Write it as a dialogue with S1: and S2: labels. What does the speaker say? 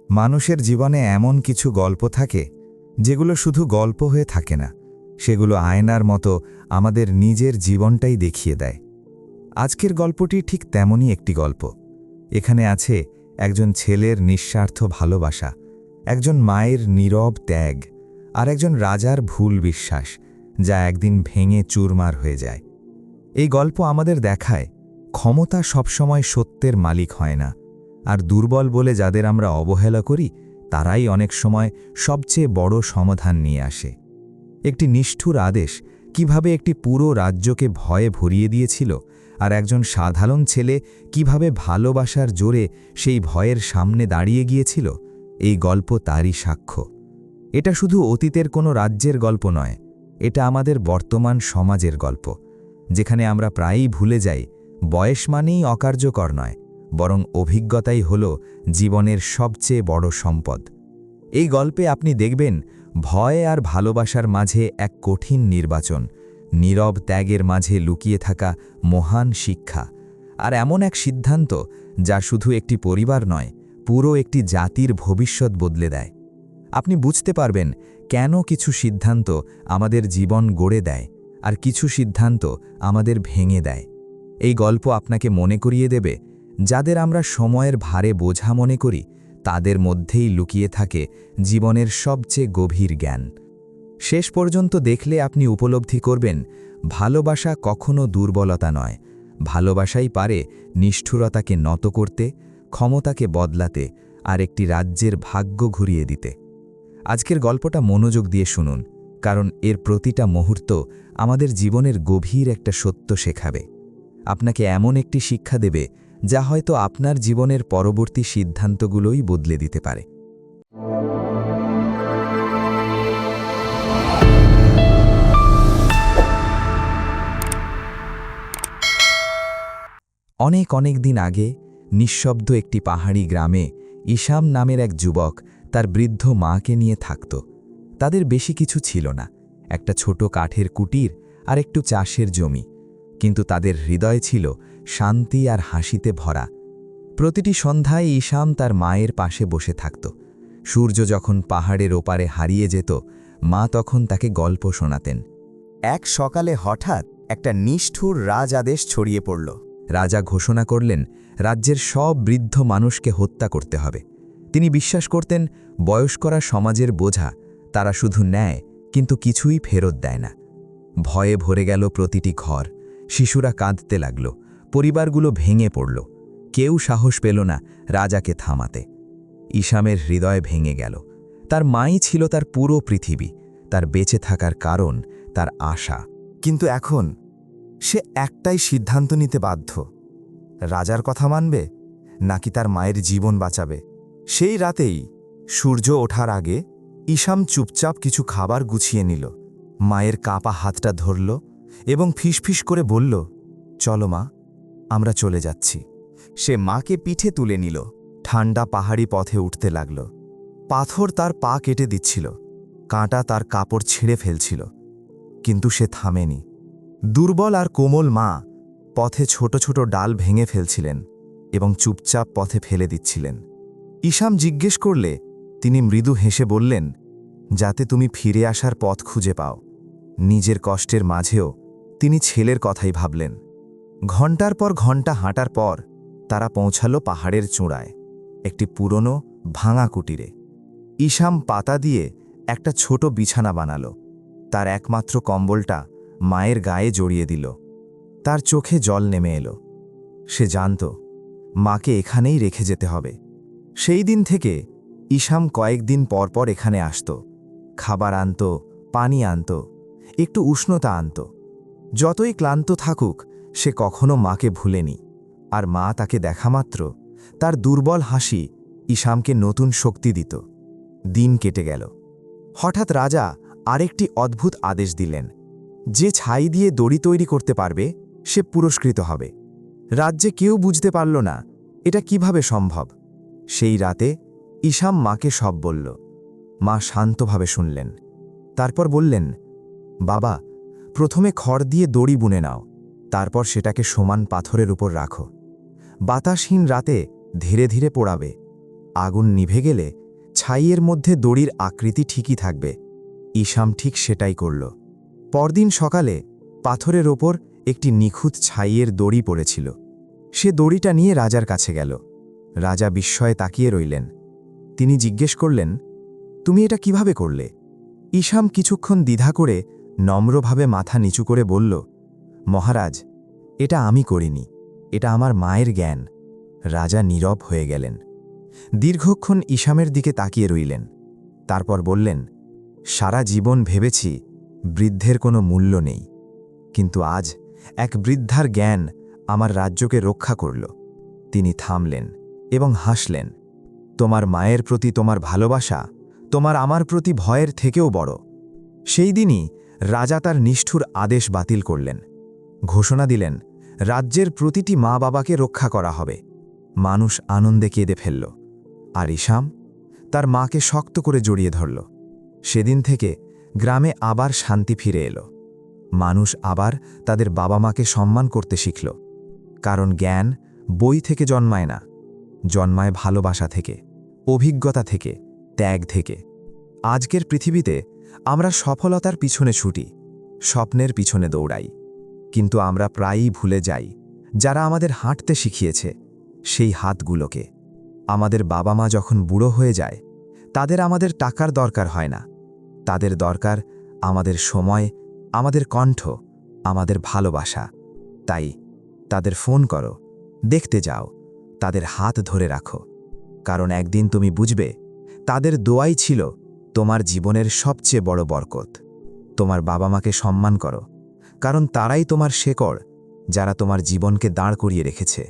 S1: মানুষের জীবনে এমন কিছু গল্প থাকে যেগুলো শুধু গল্প হয়ে থাকে না, সেগুলো আয়নার মতো আমাদের নিজের জীবনটাই দেখিয়ে দেয়। আজকের গল্পটি ঠিক তেমনই একটি গল্প। এখানে আছে একজন ছেলের নিঃস্বার্থ ভালোবাসা, একজন মায়ের নীরব ত্যাগ, আর একজন রাজার ভুল বিশ্বাস যা একদিন ভেঙে চুরমার হয়ে যায়। এই গল্প আমাদের দেখায় ক্ষমতা সবসময় সত্যের মালিক হয় না, আর দুর্বল বলে যাদের আমরা অবহেলা করি তারাই অনেক সময় সবচেয়ে বড় সমাধান নিয়ে আসে। একটি নিষ্ঠুর আদেশ কিভাবে একটি পুরো রাজ্যকে ভয়ে ভরিয়ে দিয়েছিল, আর একজন সাধারণ ছেলে কিভাবে ভালোবাসার জোরে সেই ভয়ের সামনে দাঁড়িয়ে গিয়েছিল, এই গল্প তারই সাক্ষ্য। এটা শুধু অতীতের কোনো রাজ্যের গল্প নয়, এটা আমাদের বর্তমান সমাজের গল্প, যেখানে আমরা প্রায়ই ভুলে যাই বয়স মানেই অকার্যকর নয়, বরং অভিজ্ঞতাই হল জীবনের সবচেয়ে বড় সম্পদ। এই গল্পে আপনি দেখবেন ভয় আর ভালোবাসার মাঝে এক কঠিন নির্বাচন, নীরব ত্যাগের মাঝে লুকিয়ে থাকা মহান শিক্ষা, আর এমন এক সিদ্ধান্ত যা শুধু একটি পরিবার নয়, পুরো একটি জাতির ভবিষ্যৎ বদলে দেয়। আপনি বুঝতে পারবেন কেন কিছু সিদ্ধান্ত আমাদের জীবন গড়ে দেয় আর কিছু সিদ্ধান্ত আমাদের ভেঙে দেয়। এই গল্প আপনাকে মনে করিয়ে দেবে যাদের আমরা সময়ের ভারে বোঝা মনে করি, তাদের মধ্যেই লুকিয়ে থাকে জীবনের সবচেয়ে গভীর জ্ঞান। শেষ পর্যন্ত দেখলে আপনি উপলব্ধি করবেন ভালোবাসা কখনো দুর্বলতা নয়, ভালোবাসাই পারে নিষ্ঠুরতাকে নত করতে, ক্ষমতাকে বদলাতে, আর একটি রাজ্যের ভাগ্য ঘুরিয়ে দিতে। আজকের গল্পটা মনোযোগ দিয়ে শুনুন, কারণ এর প্রতিটা মুহূর্ত আমাদের জীবনের গভীর একটা সত্য শেখাবে, আপনাকে এমন একটি শিক্ষা দেবে যা হয়তো আপনার জীবনের পরবর্তী সিদ্ধান্তগুলোই বদলে দিতে পারে। অনেক অনেক দিন আগে নিঃশব্দ একটি পাহাড়ি গ্রামে ইসাম নামের এক যুবক তার বৃদ্ধ মাকে নিয়ে থাকত। তাদের বেশি কিছু ছিল না, একটা ছোট কাঠের কুটির আর একটু চাষের জমি, কিন্তু তাদের হৃদয় ছিল শান্তি আর হাসিতে ভরা। প্রতিটি সন্ধ্যায় ইসাম তার মায়ের পাশে বসে থাকত। সূর্য যখন পাহাড়ের ওপারে হারিয়ে যেত, মা তখন তাকে গল্প শোনাতেন।
S2: এক সকালে হঠাৎ একটা নিষ্ঠুর রাজ আদেশ ছড়িয়ে পড়ল।
S1: রাজা ঘোষণা করলেন রাজ্যের সব বৃদ্ধ মানুষকে হত্যা করতে হবে। তিনি বিশ্বাস করতেন বয়স্করা সমাজের বোঝা, তারা শুধু নেয় কিন্তু কিছুই ফেরত দেয় না। ভয়ে ভরে গেল প্রতিটি ঘর, শিশুরা কাঁদতে লাগল, পরিবারগুলো ভেঙে পড়ল। কেউ সাহস পেল না রাজাকে থামাতে। ইসামের হৃদয় ভেঙে গেল। তার মাই ছিল তার পুরো পৃথিবী, তার বেঁচে থাকার কারণ, তার আশা।
S2: কিন্তু এখন সে একটাই সিদ্ধান্ত নিতে বাধ্য, রাজার কথা মানবে নাকি তার মায়ের জীবন বাঁচাবে। সেই রাতেই সূর্য ওঠার আগে ইসাম চুপচাপ কিছু খাবার গুছিয়ে নিল, মায়ের কাঁপা হাতটা ধরল এবং ফিসফিস করে বলল, চলো মা, আমরা চলে যাচ্ছি। সে মাকে পিঠে তুলে নিল, ঠান্ডা পাহাড়ি পথে উঠতে লাগল। পাথর তার পা কেটে দিচ্ছিল, কাঁটা তার কাপড় ছিঁড়ে ফেলছিল, কিন্তু সে থামেনি। দুর্বল আর কোমল মা পথে ছোট ছোট ডাল ভেঙে ফেলছিলেন এবং চুপচাপ পথে ফেলে দিচ্ছিলেন। ইসাম জিজ্ঞেস করলে তিনি মৃদু হেসে বললেন, যাতে তুমি ফিরে আসার পথ খুঁজে পাও। নিজের কষ্টের মাঝেও তিনি ছেলের কথাই ভাবলেন। ঘণ্টার পর ঘণ্টা হাঁটার পর তারা পৌঁছালো পাহাড়ের চূড়ায়, একটি পুরনো ভাঙা কুটিরে। ইসাম পাতা দিয়ে একটা ছোট বিছানা বানালো, তার একমাত্র কম্বলটা মায়ের গায়ে জড়িয়ে দিল। তার চোখে জল নেমে এলো। সে জানত মাকে এখানেই রেখে যেতে হবে। সেই দিন থেকে ইসাম কয়েকদিন পরপর এখানে আসত, খাবার আনত, পানি আনত, একটু উষ্ণতা আনত। যতই ক্লান্ত থাকুক সে কখনো মাকে ভুলেনি, আর মা তাকে দেখামাত্র তার দুর্বল হাসি ইসামকে নতুন শক্তি দিত। দিন কেটে গেল। হঠাৎ রাজা আরেকটি অদ্ভুত আদেশ দিলেন, যে ছাই দিয়ে দড়ি তৈরি করতে পারবে সে পুরস্কৃত হবে। রাজ্যে কেউ বুঝতে পারল না এটা কিভাবে সম্ভব। সেই রাতে ইসাম মাকে সব বলল। মা শান্তভাবে শুনলেন, তারপর বললেন, বাবা, প্রথমে খড় দিয়ে দড়ি বুনে নাও, তারপর সেটাকে সমান পাথরের উপর রাখো। বাতাসহীন রাতে ধীরে ধীরে পোড়াবে, আগুন নিভে গেলে ছাইয়ের মধ্যে দড়ির আকৃতি ঠিকই থাকবে। ইসাম ঠিক সেটাই করল। পরদিন সকালে পাথরের ওপর একটি নিখুঁত ছাইয়ের দড়ি পড়েছিল। সে দড়িটা নিয়ে রাজার কাছে গেল। রাজা বিস্ময়ে তাকিয়ে রইলেন। তিনি জিজ্ঞেস করলেন, তুমি এটা কিভাবে করলে? ইসাম কিছুক্ষণ দ্বিধা করে নম্রভাবে মাথা নিচু করে বলল, মহারাজ, এটা আমি করিনি, এটা আমার মায়ের জ্ঞান। রাজা নীরব হয়ে গেলেন। দীর্ঘক্ষণ ইসামের দিকে তাকিয়ে রইলেন। তারপর বললেন, সারা জীবন ভেবেছি বৃদ্ধের কোনো মূল্য নেই, কিন্তু আজ এক বৃদ্ধার জ্ঞান আমার রাজ্যকে রক্ষা করল। তিনি থামলেন এবং হাসলেন। তোমার মায়ের প্রতি তোমার ভালোবাসা তোমার আমার প্রতি ভয়ের থেকেও বড়। সেই দিনই রাজা তার নিষ্ঠুর আদেশ বাতিল করলেন। ঘোষণা দিলেন, রাজ্যের প্রতিটি মা বাবাকে রক্ষা করা হবে। মানুষ আনন্দে কেঁদে ফেলল, আর ইসাম তার মাকে শক্ত করে জড়িয়ে ধরল। সেদিন থেকে গ্রামে আবার শান্তি ফিরে এলো। মানুষ আবার তাদের বাবা মাকে সম্মান করতে শিখল। কারণ জ্ঞান বই থেকে জন্মায় না, জন্মায় ভালোবাসা থেকে, অভিজ্ঞতা থেকে, ত্যাগ থেকে। আজকের পৃথিবীতে আমরা সফলতার পিছনে ছুটি, স্বপ্নের পিছনে দৌড়াই, কিন্তু আমরা প্রায়ই ভুলে যাই যারা আমাদের হাঁটতে শিখিয়েছে সেই হাতগুলোকে। আমাদের বাবা মা যখন বুড়ো হয়ে যায়, তাদের আমাদের টাকার দরকার হয় না, তাদের দরকার আমাদের সময়, আমাদের কণ্ঠ, আমাদের ভালোবাসা। তাই তাদের ফোন করো, দেখতে যাও, তাদের হাত ধরে রাখো, কারণ একদিন তুমি বুঝবে তাদের দোয়াই ছিল তোমার জীবনের সবচেয়ে বড় বরকত। তোমার বাবা মাকে সম্মান করো, কারণ তারাই তোমার শেকড়, যারা তোমার জীবনকে দাঁড় করিয়ে রেখেছে।